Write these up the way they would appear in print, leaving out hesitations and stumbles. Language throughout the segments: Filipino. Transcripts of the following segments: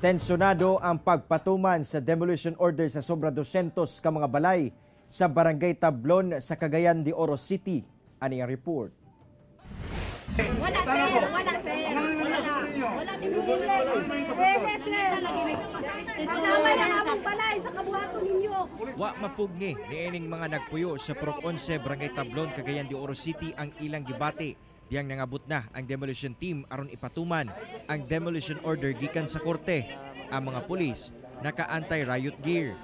Tensyonado ang pagpatuman sa demolition order sa sobra 200 ka mga balay sa Barangay Tablon sa Cagayan de Oro City. Ani ang report. Wala sir, wala sir. Wala binibili. Sir. Kasama na among balay sa kabuhaton ninyo. Wa mapugni niining mga nagpuyo sa Purok 11 Barangay Tablon, Cagayan de Oro City ang ilang gibati. Diyang nangabot na ang demolition team aron ipatuman ang demolition order gikan sa korte. Ang mga pulis naka-anti-riot gear.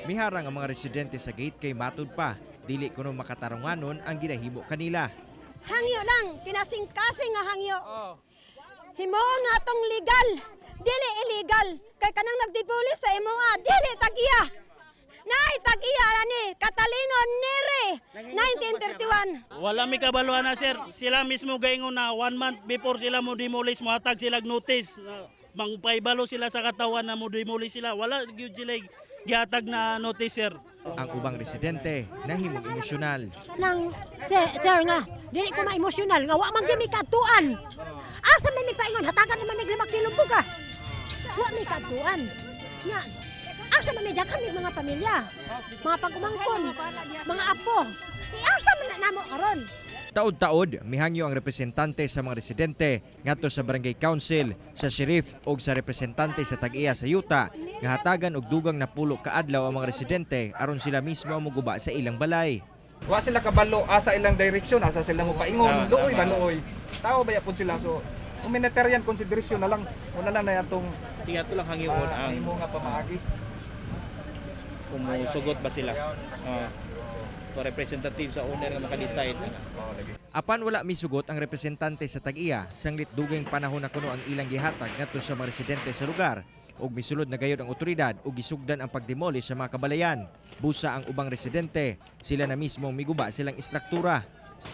Miharang ang mga residente sa gate kay matud pa dili kuno makatarunganon ang ginahimo kanila. Hangyo lang, kinasing-kasing nga hangyo. Himuon nga tong legal, dili illegal. Kay kanang nagdipulis sa imo dili tag-iya. Nay, tag-iya ni Catalino Nere, 1931. Wala mi kabaluan na sir. Sila mismo gaingon na 1 month before sila mo demolish, mo hatag sila notice. Mangpaibalo sila sa katawan na mo demolish sila. Wala gyud sila gihatag na notice sir. Ang ubang residente nahimong emosyonal. Nang sir nga, dili ko ma-emosyonal nga wa man gyud mi katuan. Asa man mi paingon hatagan naman mig 5 kilo buga. Wa mi katuan. Nga asa man mi daghan mi mga pamilya, mga pagumangkon, mga apo. Asa man na namo karon? Taod-taod mihangyo ang representante sa mga residente ngadto sa barangay council, sa sheriff ug sa representante sa tag-iya sa yuta nga hatagan og dugang napulo kaadlaw ang mga residente aron sila mismo ang moguba sa ilang balay. Wa sila kabalo asa ilang direksyon, asa sila mo paingon, luoy ba luoy. Tao ba yapon sila so humanitarian consideration na lang, una lang na yatong Sige ato lang hangyoon ang imo nga pamaagi. kumusugot ba sila. Representative sa owner nga maka-decide. Apan wala misugot ang representante sa tag-iya, sanglit dugay panahon na kuno ang ilang gihatag ngadto sa mga residente sa lugar ug misulod na gayud ang otoridad ug gisugdan ang pagdemolish sa mga kabalayan. Busa ang ubang residente, sila na mismo miguba silang istruktura.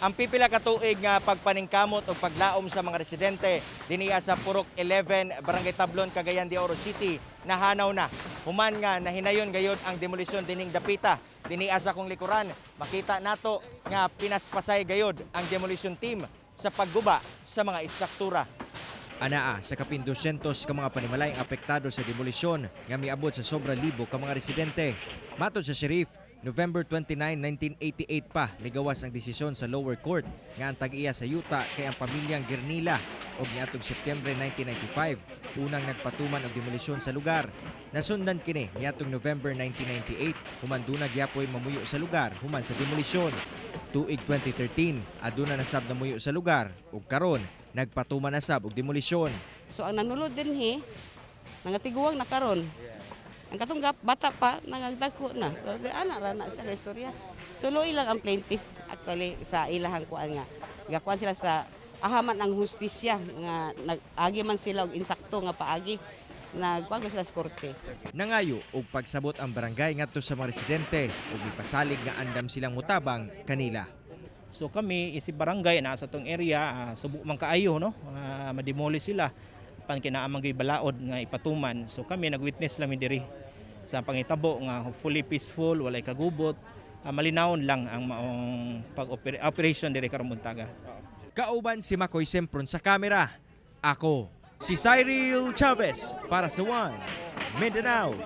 Ang pipila ka tuig nga pagpaningkamot o paglaom sa mga residente diniya sa Purok 11 Barangay Tablon, Cagayan de Oro City nahanaw na. Human nga nahinayon gayud ang demolisyon dining dapita. Diniya sa kong likuran, makita nato nga pinaspasay gayud ang demolition team sa pagguba sa mga istruktura. Anaa sa kapin 200 ka mga panimalay ang apektado sa demolisyon nga miabot sa sobra libo ka mga residente. Matod sa sheriff, November 29, 1988 pa migawas ang desisyon sa lower court nga ang tag-iya sa yuta kay ang pamilyang Girnila ug niadtong Setyembre 1995 unang nagpatuman og demolisyon sa lugar. Nasundan kini niadtong November 1998 human duna gyapoy mamuyo sa lugar human sa demolisyon. Tuig 2013 aduna nasab na muyo sa lugar ug karon nagpatuman na sab og demolisyon. So ang nanulod din nangatiguang na karon. Ang katong bata pa nangagdagko na. Ana ra na sa istorya. Suloy lang ang plaintiff actually sa ilahang kuan nga. Gakuan sila sa ahaman ng hustisya nga nag-agi man sila og insakto nga paagi. Nagkuan sila sa korte. Nangayo og pagsabot ang barangay ngadto sa mga residente ug ipasalig nga andam silang mutabang kanila. So kami isip barangay na sa tong area subok man kaayo no ma-demolish sila pan kinaamang gay balaod nga ipatuman. So kami nagwitness lang mi diri sa pangitabo nga hopefully peaceful, walay kagubot, malinawon lang ang maong pag-operation diri karon buntaga. Kauban si Makoy Sempron sa kamera. Ako si Cyril Chavez para sa One Mindanao.